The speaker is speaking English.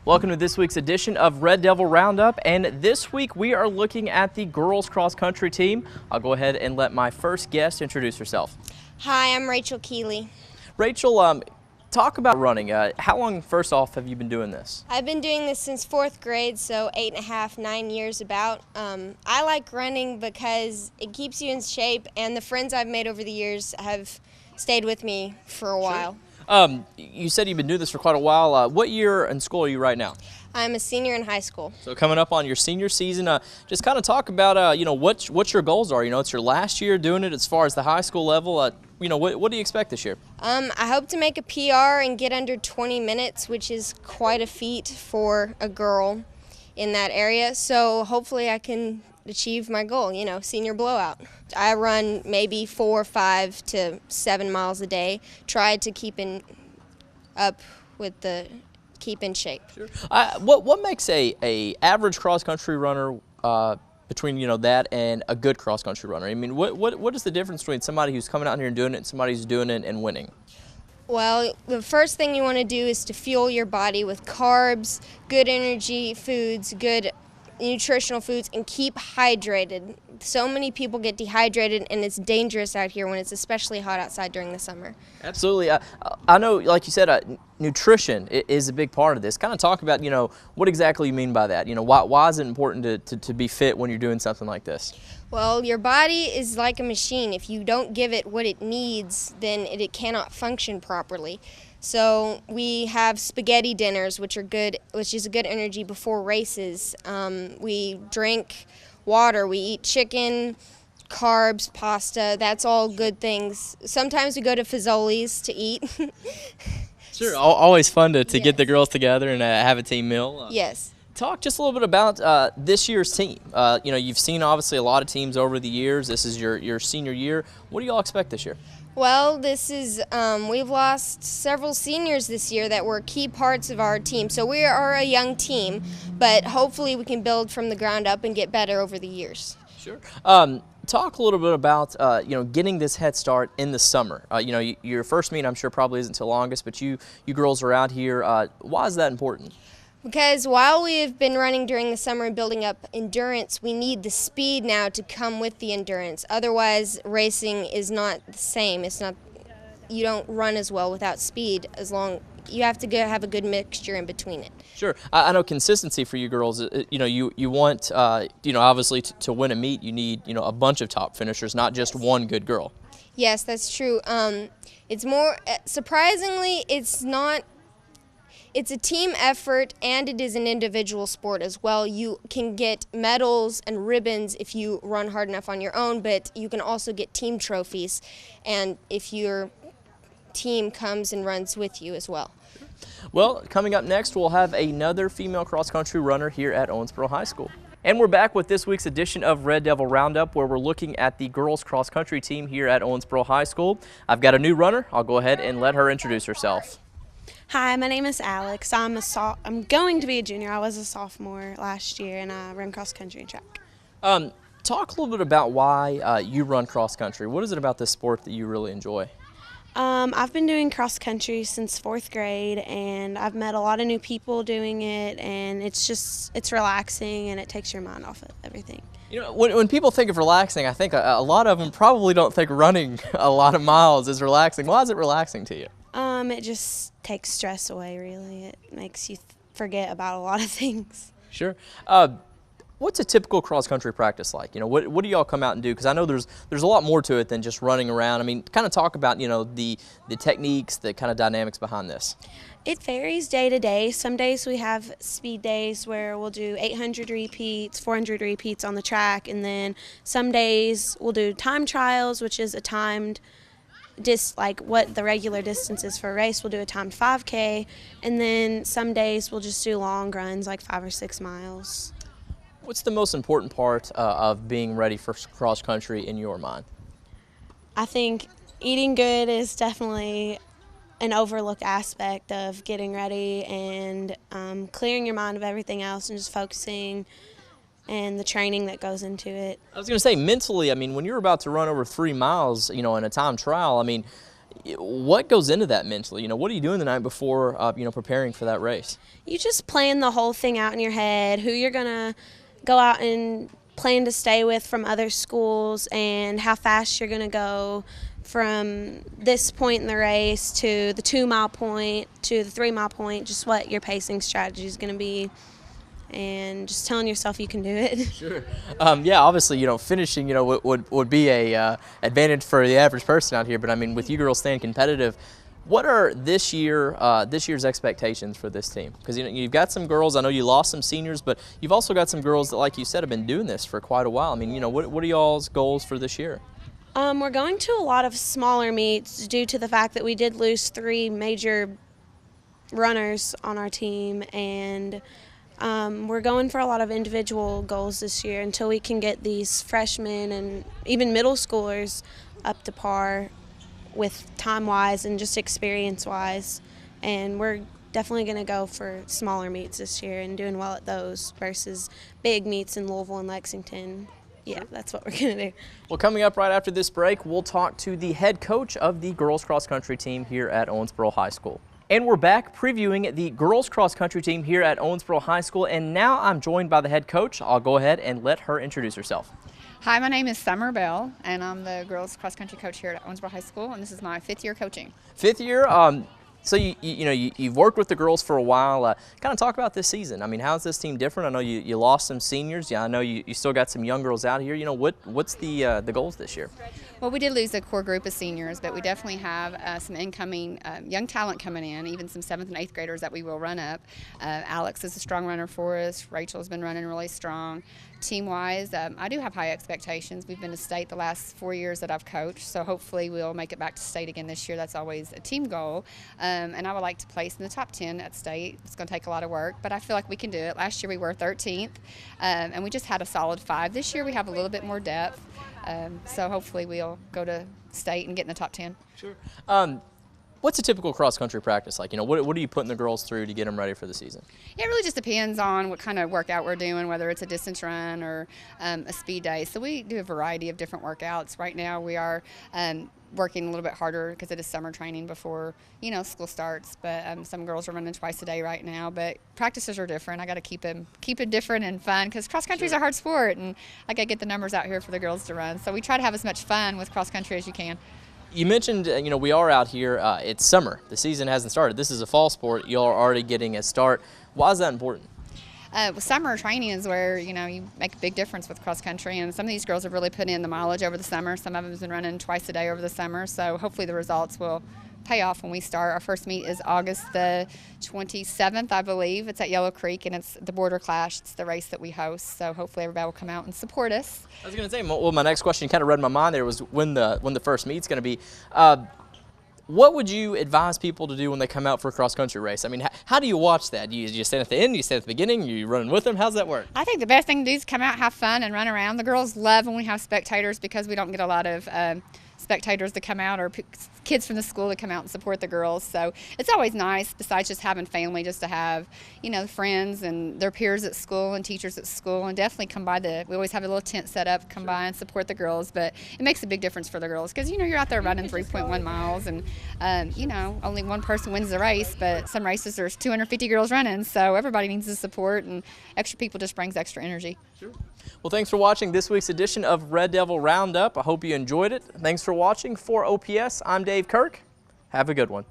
Welcome to this week's edition of Red Devil Roundup, and this week we are looking at the girls cross country team. I'll go ahead and let my first guest introduce herself. Hi, I'm Rachel Keeley. Rachel, talk about running. How long, first off, have you been doing this? I've been doing this since 4th grade, so 8.5, 9 years about. I like running because it keeps you in shape, and the friends I've made over the years have stayed with me for a while. You said you've been doing this for quite a while. What year in school are you right now? I'm a senior in high school. So coming up on your senior season, just kind of talk about, what your goals are. It's your last year doing it as far as the high school level. What do you expect this year? I hope to make a PR and get under 20 minutes, which is quite a feat for a girl in that area. So hopefully I can achieve my goal, senior blowout. I run maybe 4, 5 to 7 miles a day. Try to keep in shape. Sure. What makes a average cross country runner between that and a good cross country runner? I mean, what is the difference between somebody who's coming out here and doing it and somebody who's doing it and winning? Well, the first thing you want to do is to fuel your body with carbs, good energy foods, good nutritional foods, and keep hydrated. So many people get dehydrated, and it's dangerous out here when it's especially hot outside during the summer. Absolutely. I know, like you said, nutrition is a big part of this. Kind of talk about, what exactly you mean by that. Why is it important to be fit when you're doing something like this? Well, your body is like a machine. If you don't give it what it needs, then it cannot function properly. So we have spaghetti dinners, which is a good energy before races. We drink water, we eat chicken, carbs, pasta. That's all good things. Sometimes we go to Fazoli's to eat. Sure, always fun to get the girls together and have a team meal. Yes. Talk just a little bit about this year's team. You've seen obviously a lot of teams over the years. This is your senior year. What do y'all expect this year? Well, we've lost several seniors this year that were key parts of our team. So we are a young team, but hopefully we can build from the ground up and get better over the years. Sure. Talk a little bit about, getting this head start in the summer. Your first meet I'm sure probably isn't until August, but you girls are out here. Why is that important? Because while we have been running during the summer and building up endurance, we need the speed now to come with the endurance. Otherwise, racing is not the same. You don't run as well without speed. You have to have a good mixture in between it. Sure. I know consistency for you girls, you want, obviously to win a meet, you need, a bunch of top finishers, not just one good girl. Yes, that's true. It's more, surprisingly, it's a team effort, and it is an individual sport as well. You can get medals and ribbons if you run hard enough on your own, but you can also get team trophies, and if your team comes and runs with you as well. Well, coming up next, we'll have another female cross-country runner here at Owensboro High School. And we're back with this week's edition of Red Devil Roundup, where we're looking at the girls cross-country team here at Owensboro High School. I've got a new runner. I'll go ahead and let her introduce herself. Hi, my name is Alex. I'm going to be a junior. I was a sophomore last year, and I ran cross country and track. Talk a little bit about why you run cross country. What is it about this sport that you really enjoy? I've been doing cross country since 4th grade, and I've met a lot of new people doing it, and it's relaxing, and it takes your mind off of everything. When people think of relaxing, I think a lot of them probably don't think running a lot of miles is relaxing. Why is it relaxing to you? It just takes stress away, really. It makes you forget about a lot of things. Sure. What's a typical cross-country practice like? What do y'all come out and do? Because I know there's a lot more to it than just running around. I mean, kind of talk about, the techniques, the kind of dynamics behind this. It varies day to day. Some days we have speed days where we'll do 800 repeats, 400 repeats on the track, and then some days we'll do time trials, which is a timed like what the regular distance is for a race. We'll do a timed 5K, and then some days we'll just do long runs like 5 or 6 miles. What's the most important part of being ready for cross country in your mind? I think eating good is definitely an overlooked aspect of getting ready, and clearing your mind of everything else and just focusing and the training that goes into it. I was going to say mentally, I mean, when you're about to run over 3 miles, in a time trial, I mean, What goes into that mentally? What are you doing the night before, preparing for that race? You just plan the whole thing out in your head, who you're going to go out and plan to stay with from other schools and how fast you're going to go from this point in the race to the 2-mile point to the 3-mile point, just what your pacing strategy is going to be, and just telling yourself you can do it. Sure. Yeah, obviously, finishing, would be a advantage for the average person out here. But I mean, with you girls staying competitive, what are this year's expectations for this team? Because you've got some girls. I know you lost some seniors, but you've also got some girls that, like you said, have been doing this for quite a while. I mean, what are y'all's goals for this year? We're going to a lot of smaller meets due to the fact that we did lose 3 major runners on our team, and we're going for a lot of individual goals this year until we can get these freshmen and even middle schoolers up to par with time-wise and just experience-wise. And we're definitely going to go for smaller meets this year and doing well at those versus big meets in Louisville and Lexington. Yeah, that's what we're going to do. Well, coming up right after this break, we'll talk to the head coach of the girls cross country team here at Owensboro High School. And we're back previewing the girls cross country team here at Owensboro High School, and now I'm joined by the head coach. I'll go ahead and let her introduce herself. Hi, my name is Summer Bell, and I'm the girls cross country coach here at Owensboro High School, and this is my 5th year coaching. 5th year. So you've worked with the girls for a while. Kind of talk about this season. I mean, how's this team different? I know you lost some seniors. Yeah, I know you still got some young girls out here. What's the goals this year? Well, we did lose a core group of seniors, but we definitely have some incoming young talent coming in, even some 7th and 8th graders that we will run up. Alex is a strong runner for us. Rachel's been running really strong. Team-wise, I do have high expectations. We've been to state the last 4 years that I've coached, so hopefully we'll make it back to state again this year. That's always a team goal, and I would like to place in the top 10 at state. It's going to take a lot of work, but I feel like we can do it. Last year we were 13th, and we just had a solid 5. This year we have a little bit more depth, so hopefully we'll go to state and get in the top 10. Sure. What's a typical cross-country practice like? What are you putting the girls through to get them ready for the season? It really just depends on what kind of workout we're doing, whether it's a distance run or a speed day. So we do a variety of different workouts. Right now we are working a little bit harder because it is summer training before school starts. But some girls are running twice a day right now. But practices are different. I got to keep it different and fun because cross country is a hard sport, and I got to get the numbers out here for the girls to run. So we try to have as much fun with cross country as you can. You mentioned, we are out here. It's summer. The season hasn't started. This is a fall sport. You are already getting a start. Why is that important? Summer training is where, you make a big difference with cross country, and some of these girls have really put in the mileage over the summer. Some of them have been running twice a day over the summer, so hopefully the results will pay off when we start. Our first meet is August the 27th, I believe. It's at Yellow Creek, and it's the Border Clash. It's the race that we host, so hopefully everybody will come out and support us. I was going to say, well, my next question kind of read my mind there was when the first meet's going to be. What would you advise people to do when they come out for a cross-country race? I mean, how do you watch that? Do you stand at the end? Do you stand at the beginning? Are you running with them? How's that work? I think the best thing to do is come out, have fun, and run around. The girls love when we have spectators because we don't get a lot of spectators to come out or kids from the school to come out and support the girls. So it's always nice, besides just having family, just to have, friends and their peers at school and teachers at school, and definitely come by we always have a little tent set up, come by and support the girls. But it makes a big difference for the girls because, you're out there running 3.1 miles and, only one person wins the race, but some races there's 250 girls running, so everybody needs the support, and extra people just brings extra energy. Sure. Well, thanks for watching this week's edition of Red Devil Roundup. I hope you enjoyed it. Thanks for watching. For OPS, I'm Dave Kirk. Have a good one.